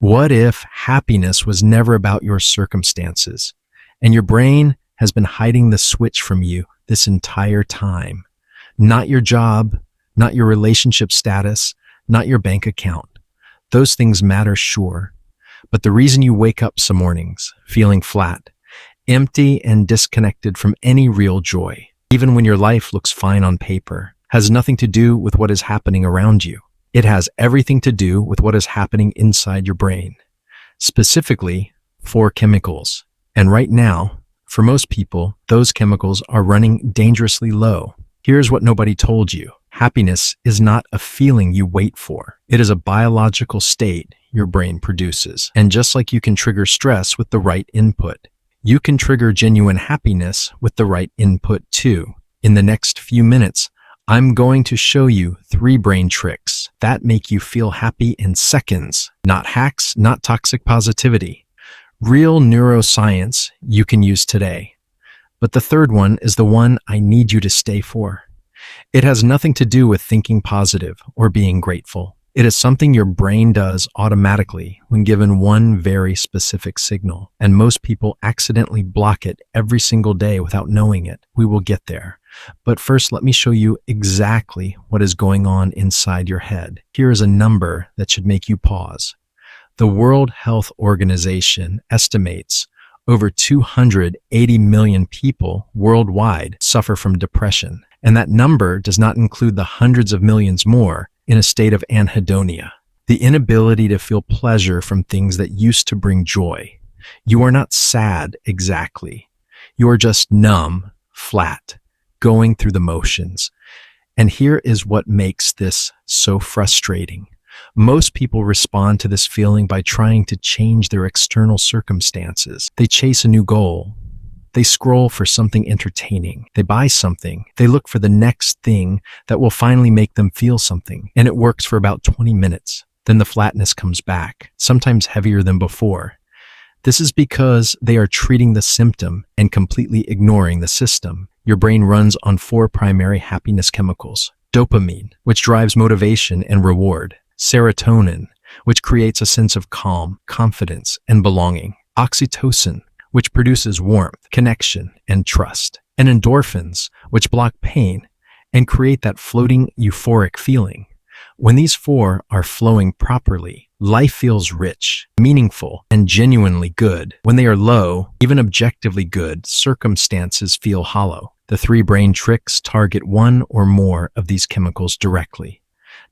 What if happiness was never about your circumstances and your brain has been hiding the switch from you this entire time? Not your job, not your relationship status, not your bank account. Those things matter, sure. But the reason you wake up some mornings feeling flat, empty and disconnected from any real joy, even when your life looks fine on paper, has nothing to do with what is happening around you. It has everything to do with what is happening inside your brain, specifically 4 chemicals. And right now, for most people, those chemicals are running dangerously low. Here's what nobody told you. Happiness is not a feeling you wait for. It is a biological state your brain produces. And just like you can trigger stress with the right input, you can trigger genuine happiness with the right input too. In the next few minutes, I'm going to show you 3 brain tricks that make you feel happy in seconds. Not hacks, not toxic positivity. Real neuroscience you can use today. But the third one is the one I need you to stay for. It has nothing to do with thinking positive or being grateful. It is something your brain does automatically when given one very specific signal. And most people accidentally block it every single day without knowing it. We will get there. But first, let me show you exactly what is going on inside your head. Here is a number that should make you pause. The World Health Organization estimates over 280 million people worldwide suffer from depression. And that number does not include the hundreds of millions more in a state of anhedonia, the inability to feel pleasure from things that used to bring joy. You are not sad exactly. You are just numb, flat, going through the motions. And here is what makes this so frustrating. Most people respond to this feeling by trying to change their external circumstances. They chase a new goal. They scroll for something entertaining. They buy something. They look for the next thing that will finally make them feel something. And it works for about 20 minutes. Then the flatness comes back, sometimes heavier than before. This is because they are treating the symptom and completely ignoring the system. Your brain runs on 4 primary happiness chemicals. Dopamine, which drives motivation and reward. Serotonin, which creates a sense of calm, confidence, and belonging. Oxytocin, which produces warmth, connection, and trust. And endorphins, which block pain and create that floating euphoric feeling. When these 4 are flowing properly, life feels rich, meaningful, and genuinely good. When they are low, even objectively good, circumstances feel hollow. The 3 brain tricks target one or more of these chemicals directly.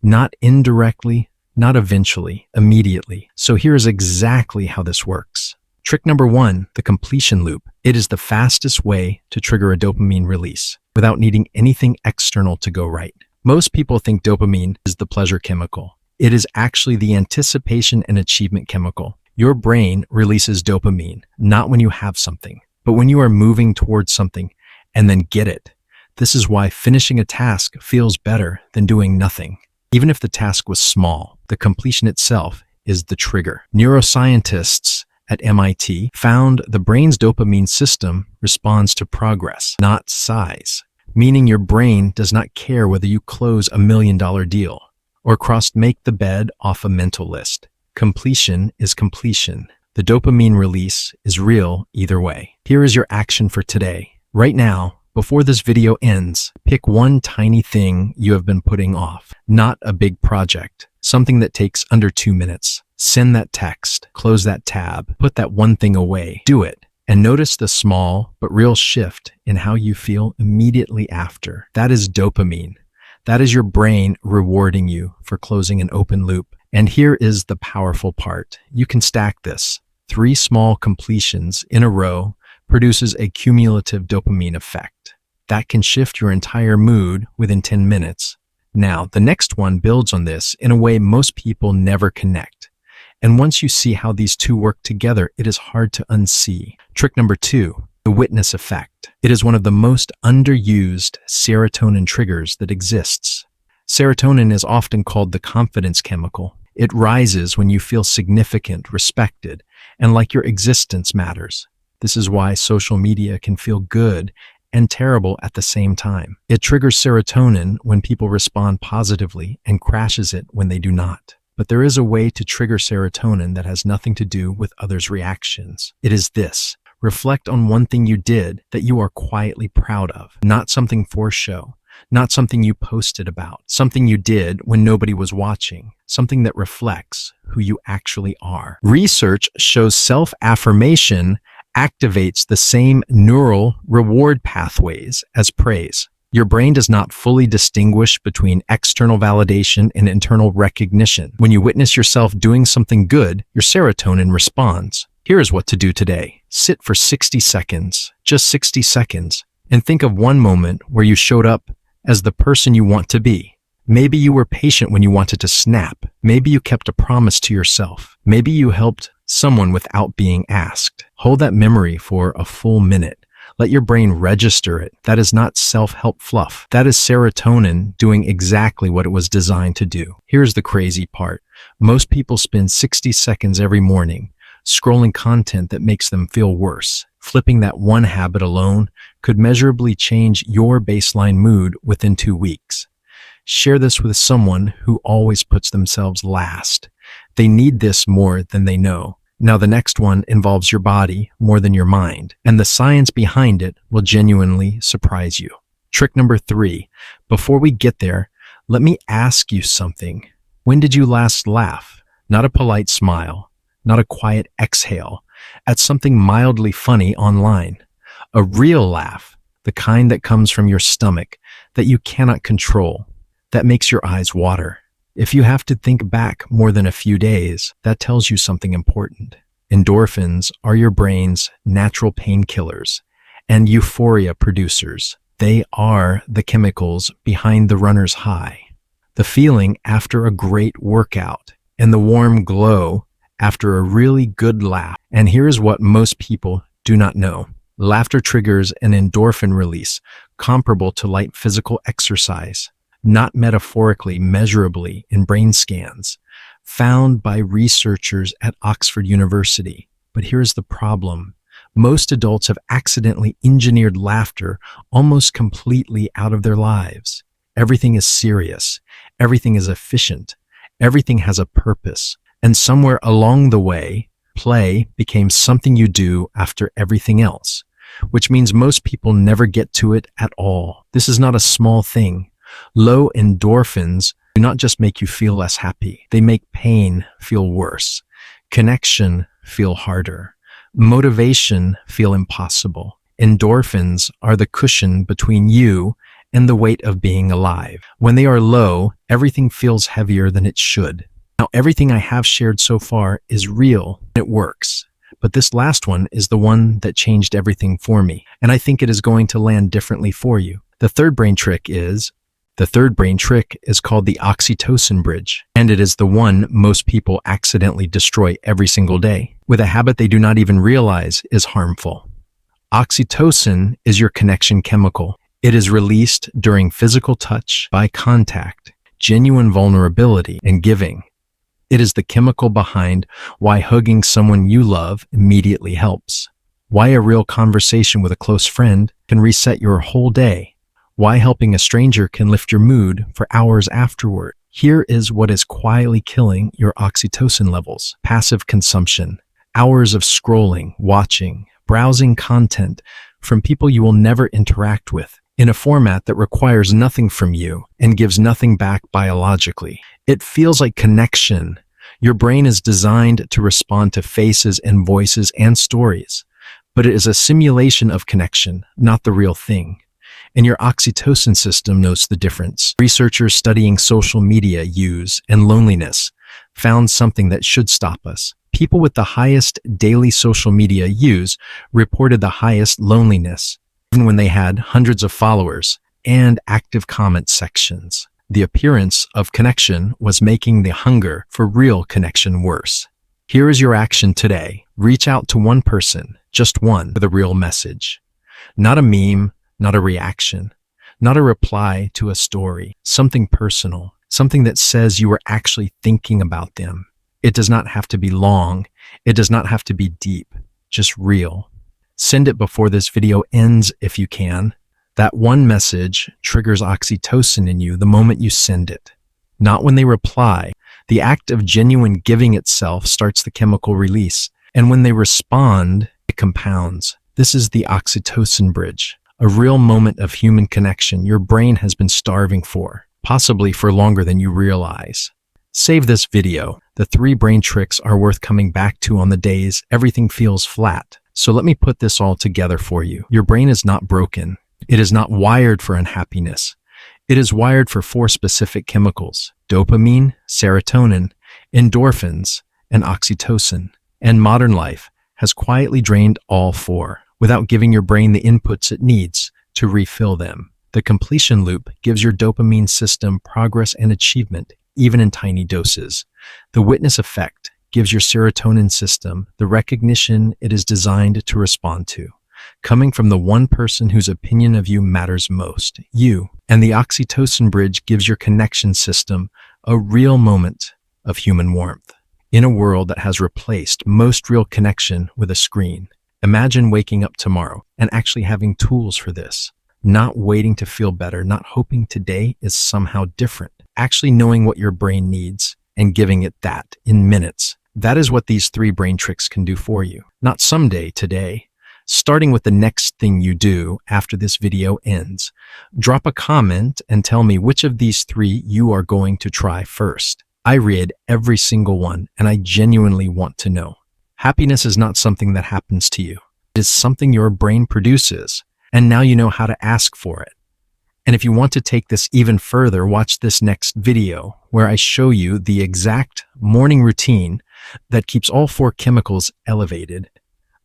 Not indirectly, not eventually, immediately. So here is exactly how this works. Trick number 1, the completion loop. It is the fastest way to trigger a dopamine release without needing anything external to go right. Most people think dopamine is the pleasure chemical. It is actually the anticipation and achievement chemical. Your brain releases dopamine, not when you have something, but when you are moving towards something and then get it. This is why finishing a task feels better than doing nothing. Even if the task was small, the completion itself is the trigger. Neuroscientists at MIT found the brain's dopamine system responds to progress, not size, meaning your brain does not care whether you close $1 million deal or make the bed off a mental list. Completion is completion. The dopamine release is real either way. Here is your action for today. Right now, before this video ends, pick one tiny thing you have been putting off, not a big project, something that takes under 2 minutes. Send that text, close that tab, put that one thing away, do it, and notice the small but real shift in how you feel immediately after. That is dopamine. That is your brain rewarding you for closing an open loop. And here is the powerful part. You can stack this. 3 small completions in a row produces a cumulative dopamine effect. That can shift your entire mood within 10 minutes. Now, the next one builds on this in a way most people never connect. And once you see how these 2 work together, it is hard to unsee. Trick number 2, the witness effect. It is one of the most underused serotonin triggers that exists. Serotonin is often called the confidence chemical. It rises when you feel significant, respected, and like your existence matters. This is why social media can feel good and terrible at the same time. It triggers serotonin when people respond positively and crashes it when they do not. But there is a way to trigger serotonin that has nothing to do with others' reactions. It is this. Reflect on one thing you did that you are quietly proud of, not something for show, not something you posted about, something you did when nobody was watching, something that reflects who you actually are. Research shows self-affirmation activates the same neural reward pathways as praise. Your brain does not fully distinguish between external validation and internal recognition. When you witness yourself doing something good, your serotonin responds. Here is what to do today. Sit for 60 seconds, just 60 seconds, and think of one moment where you showed up as the person you want to be. Maybe you were patient when you wanted to snap. Maybe you kept a promise to yourself. Maybe you helped someone without being asked. Hold that memory for a full minute. Let your brain register it. That is not self-help fluff. That is serotonin doing exactly what it was designed to do. Here's the crazy part. Most people spend 60 seconds every morning scrolling content that makes them feel worse. Flipping that one habit alone could measurably change your baseline mood within 2 weeks. Share this with someone who always puts themselves last. They need this more than they know. Now the next one involves your body more than your mind, and the science behind it will genuinely surprise you. Trick number 3. Before we get there, let me ask you something. When did you last laugh? Not a polite smile, not a quiet exhale, at something mildly funny online. A real laugh, the kind that comes from your stomach, that you cannot control, that makes your eyes water. If you have to think back more than a few days, that tells you something important. Endorphins are your brain's natural painkillers and euphoria producers. They are the chemicals behind the runner's high, the feeling after a great workout, and the warm glow after a really good laugh. And here's what most people do not know. Laughter triggers an endorphin release comparable to light physical exercise, not metaphorically, measurably in brain scans, found by researchers at Oxford University. But here's the problem. Most adults have accidentally engineered laughter almost completely out of their lives. Everything is serious. Everything is efficient. Everything has a purpose. And somewhere along the way, play became something you do after everything else, which means most people never get to it at all. This is not a small thing. Low endorphins do not just make you feel less happy. They make pain feel worse, connection feel harder, motivation feel impossible. Endorphins are the cushion between you and the weight of being alive. When they are low, everything feels heavier than it should. Now, everything I have shared so far is real. It works. But this last one is the one that changed everything for me. And I think it is going to land differently for you. The third brain trick is called the oxytocin bridge, and it is the one most people accidentally destroy every single day with a habit they do not even realize is harmful. Oxytocin is your connection chemical. It is released during physical touch, by contact, genuine vulnerability, and giving. It is the chemical behind why hugging someone you love immediately helps, why a real conversation with a close friend can reset your whole day, why helping a stranger can lift your mood for hours afterward. Here is what is quietly killing your oxytocin levels. Passive consumption. Hours of scrolling, watching, browsing content from people you will never interact with in a format that requires nothing from you and gives nothing back biologically. It feels like connection. Your brain is designed to respond to faces and voices and stories, but it is a simulation of connection, not the real thing. And your oxytocin system knows the difference. Researchers studying social media use and loneliness found something that should stop us. People with the highest daily social media use reported the highest loneliness, even when they had hundreds of followers and active comment sections. The appearance of connection was making the hunger for real connection worse. Here is your action today. Reach out to one person, just one, with a real message. Not a meme, not a reaction, not a reply to a story, something personal, something that says you were actually thinking about them. It does not have to be long. It does not have to be deep, just real. Send it before this video ends if you can. That one message triggers oxytocin in you the moment you send it. not when they reply. The act of genuine giving itself starts the chemical release, and when they respond, it compounds. This is the oxytocin bridge, a real moment of human connection your brain has been starving for, possibly for longer than you realize. Save this video. The 3 brain tricks are worth coming back to on the days everything feels flat. So let me put this all together for you. Your brain is not broken. It is not wired for unhappiness. It is wired for 4 specific chemicals: dopamine, serotonin, endorphins, and oxytocin. And modern life has quietly drained all 4 without giving your brain the inputs it needs to refill them. The completion loop gives your dopamine system progress and achievement, even in tiny doses. The witness effect gives your serotonin system the recognition it is designed to respond to, coming from the one person whose opinion of you matters most, you. And the oxytocin bridge gives your connection system a real moment of human warmth. In a world that has replaced most real connection with a screen, imagine waking up tomorrow and actually having tools for this. Not waiting to feel better, not hoping today is somehow different. Actually knowing what your brain needs and giving it that in minutes. That is what these 3 brain tricks can do for you. Not someday, today. Starting with the next thing you do after this video ends. Drop a comment and tell me which of these 3 you are going to try first. I read every single one, and I genuinely want to know. Happiness is not something that happens to you. It is something your brain produces, and now you know how to ask for it. And if you want to take this even further, watch this next video where I show you the exact morning routine that keeps all 4 chemicals elevated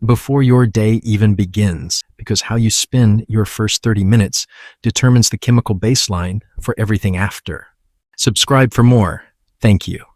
before your day even begins, because how you spend your first 30 minutes determines the chemical baseline for everything after. Subscribe for more. Thank you.